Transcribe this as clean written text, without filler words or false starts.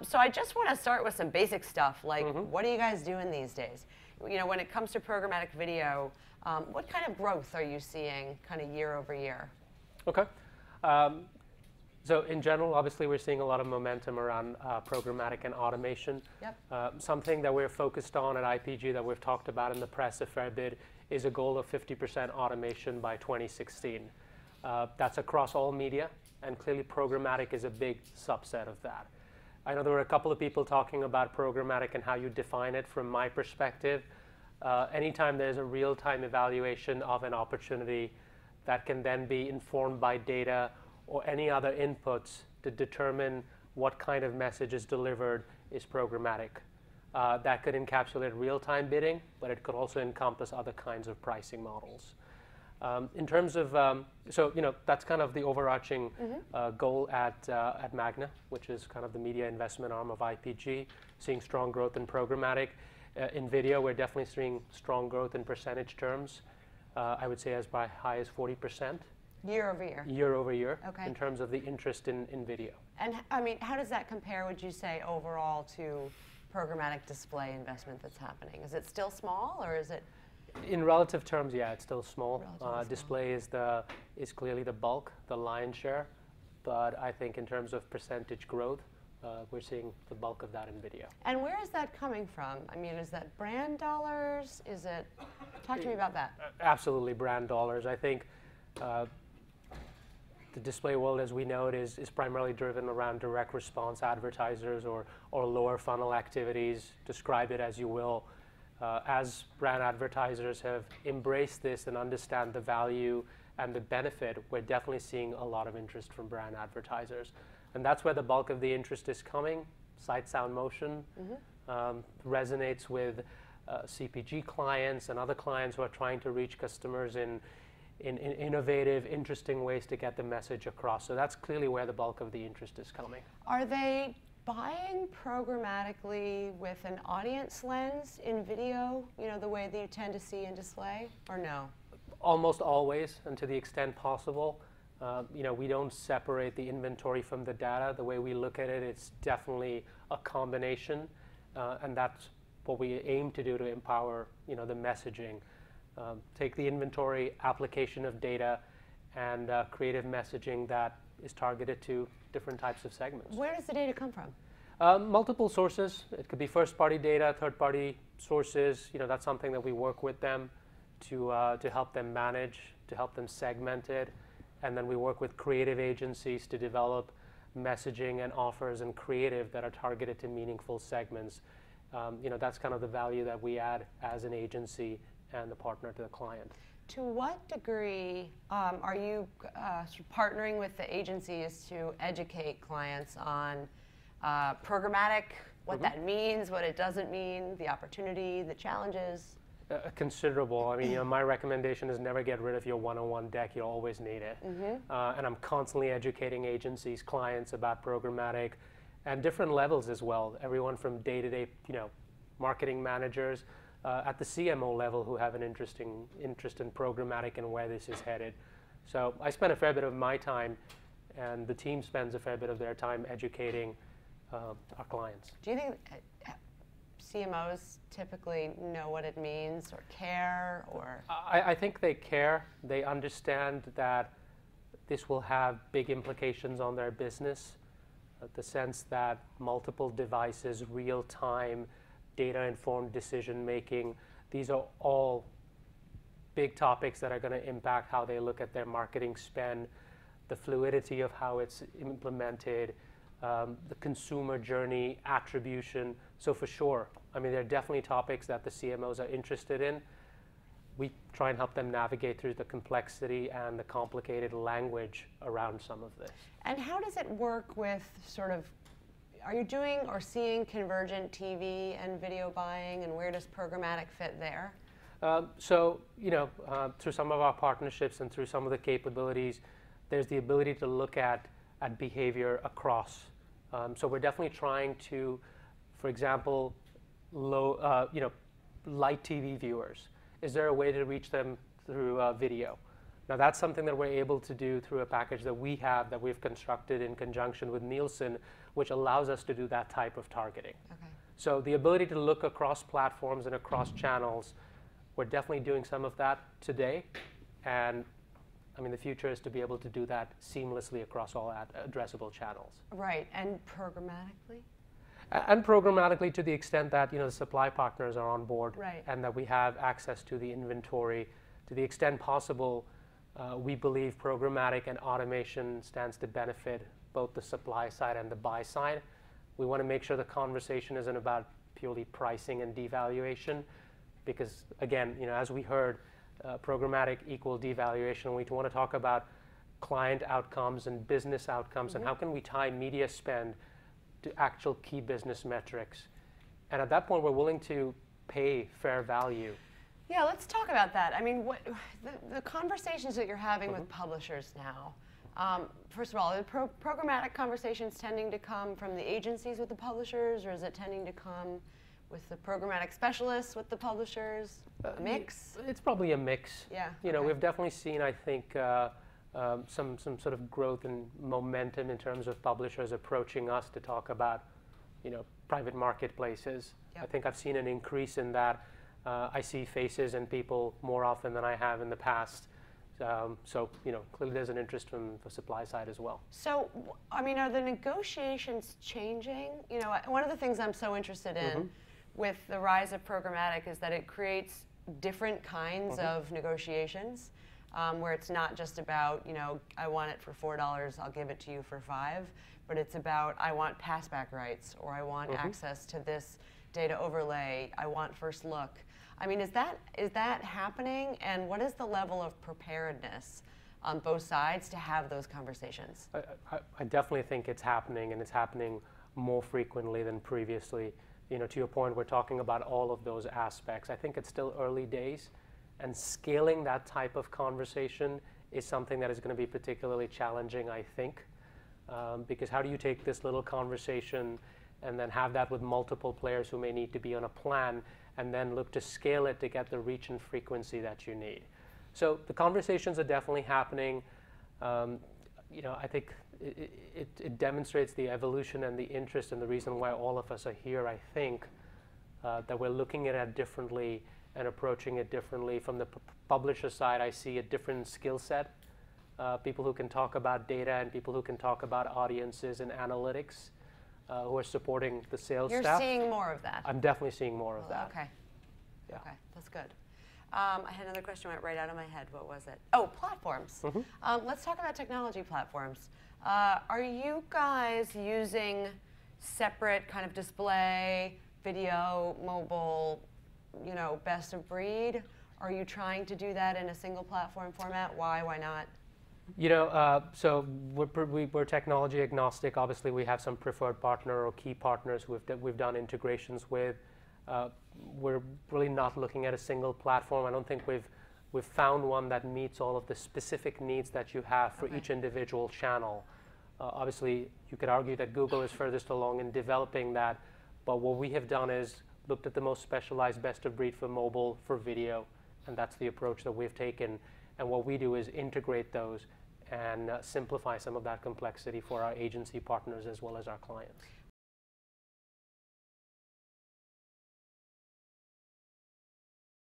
So I just want to start with some basic stuff, like what are you guys doing these days? You know, when it comes to programmatic video, what kind of growth are you seeing kind of year over year? Okay. So in general, obviously, we're seeing a lot of momentum around programmatic and automation. Yep. Something that we're focused on at IPG that we've talked about in the press a fair bit is a goal of 50% automation by 2016. That's across all media, and clearly programmatic is a big subset of that. I know there were a couple of people talking about programmatic and how you define it. From my perspective, anytime there's a real-time evaluation of an opportunity that can then be informed by data or any other inputs to determine what kind of message is delivered is programmatic. That could encapsulate real-time bidding, but it could also encompass other kinds of pricing models. In terms of, so you know, that's kind of the overarching goal at Magna, which is kind of the media investment arm of IPG, seeing strong growth in programmatic. In video, we're definitely seeing strong growth in percentage terms. I would say as high as 40%. Year over year? Year over year, okay. In terms of the interest in video. And I mean, how does that compare, would you say, overall to programmatic display investment that's happening? Is it still small, or is it? In relative terms, yeah, it's still small. Small. Display is clearly the bulk, the lion's share. But I think in terms of percentage growth, we're seeing the bulk of that in video. And where is that coming from? I mean, is that brand dollars? Is it? Talk to me about that. Absolutely, brand dollars. I think the display world, as we know it, is primarily driven around direct response advertisers or lower funnel activities, describe it as you will. As brand advertisers have embraced this and understand the value and the benefit, we're definitely seeing a lot of interest from brand advertisers. And that's where the bulk of the interest is coming. Sight, sound, motion resonates with CPG clients and other clients who are trying to reach customers in innovative, interesting ways to get the message across. So that's clearly where the bulk of the interest is coming. Are they buying programmatically with an audience lens in video, you know, the way that you tend to see in display, or no? Almost always, and to the extent possible. You know, we don't separate the inventory from the data. The way we look at it, it's definitely a combination, and that's what we aim to do to empower, you know, the messaging. Take the inventory, application of data, and creative messaging that is targeted to different types of segments. Where does the data come from? Multiple sources. It could be first-party data, third-party sources. You know, that's something that we work with them to help them manage, to help them segment it, and then we work with creative agencies to develop messaging and offers and creative that are targeted to meaningful segments. You know, that's kind of the value that we add as an agency and the partner to the client. To what degree are you partnering with the agencies to educate clients on programmatic, what that means, what it doesn't mean, the opportunity, the challenges? Considerable. I mean, you know, my recommendation is never get rid of your one-on-one deck. You'll always need it. And I'm constantly educating agencies, clients about programmatic, and different levels as well. Everyone from day-to-day, you know, marketing managers at the CMO level who have an interest in programmatic and where this is headed. So I spend a fair bit of my time, and the team spends a fair bit of their time educating our clients. Do you think CMOs typically know what it means or care, or? I think they care. They understand that this will have big implications on their business, the sense that multiple devices, real-time, data-informed decision-making, these are all big topics that are going to impact how they look at their marketing spend, the fluidity of how it's implemented, the consumer journey, attribution. So for sure, I mean, there are definitely topics that the CMOs are interested in. We try and help them navigate through the complexity and the complicated language around some of this. And how does it work with sort of, are you doing or seeing convergent TV and video buying, and where does programmatic fit there? So, you know, through some of our partnerships and through some of the capabilities, there's the ability to look at behavior across. So we're definitely trying to, for example, you know, light TV viewers. Is there a way to reach them through video? Now that's something that we're able to do through a package that we have, that we've constructed in conjunction with Nielsen, which allows us to do that type of targeting. Okay. So the ability to look across platforms and across channels, we're definitely doing some of that today. And I mean, the future is to be able to do that seamlessly across all addressable channels. Right, and programmatically? And programmatically, to the extent that the supply partners are on board, right, and that we have access to the inventory, to the extent possible, we believe programmatic and automation stands to benefit both the supply side and the buy side. We want to make sure the conversation isn't about purely pricing and devaluation, because again, as we heard, programmatic equal devaluation. We want to talk about client outcomes and business outcomes, and how can we tie media spend to actual key business metrics. And at that point, we're willing to pay fair value. Yeah, let's talk about that. I mean, the conversations that you're having with publishers now, first of all, are programmatic conversations tending to come from the agencies with the publishers, or is it tending to come with the programmatic specialists with the publishers? A mix? It's probably a mix. Yeah. We've definitely seen, I think, some sort of growth and momentum in terms of publishers approaching us to talk about, private marketplaces. Yep. I think I've seen an increase in that. I see faces and people more often than I have in the past. So, clearly there's an interest from the supply side as well. So, I mean, are the negotiations changing? One of the things I'm so interested in with the rise of programmatic is that it creates different kinds of negotiations, where it's not just about, I want it for $4, I'll give it to you for $5, but it's about, I want passback rights, or I want access to this data overlay, I want first look. I mean, is that happening, and what is the level of preparedness on both sides to have those conversations? I definitely think it's happening, and it's happening more frequently than previously. To your point, we're talking about all of those aspects. I think it's still early days, and scaling that type of conversation is something that is going to be particularly challenging, I think, because how do you take this little conversation and then have that with multiple players who may need to be on a plan, and then look to scale it to get the reach and frequency that you need? So the conversations are definitely happening. I think it demonstrates the evolution and the interest, and the reason why all of us are here, I think, that we're looking at it differently and approaching it differently. From the publisher side, I see a different skill set. People who can talk about data and people who can talk about audiences and analytics, who are supporting the sales staff. You're seeing more of that? I'm definitely seeing more of that. Okay. Yeah. Okay, that's good. I had another question went right out of my head. What was it? Oh, platforms. Let's talk about technology platforms. Are you guys using separate kind of display, video, mobile, best of breed? Are you trying to do that in a single platform format? Why not? So we're technology agnostic. Obviously, we have some preferred partner or key partners we've done integrations with. We're really not looking at a single platform. I don't think we've found one that meets all of the specific needs that you have for each individual channel. Obviously, you could argue that Google is furthest along in developing that, but what we have done is looked at the most specialized best of breed for mobile, for video, and that's the approach that we've taken. And what we do is integrate those and simplify some of that complexity for our agency partners as well as our clients.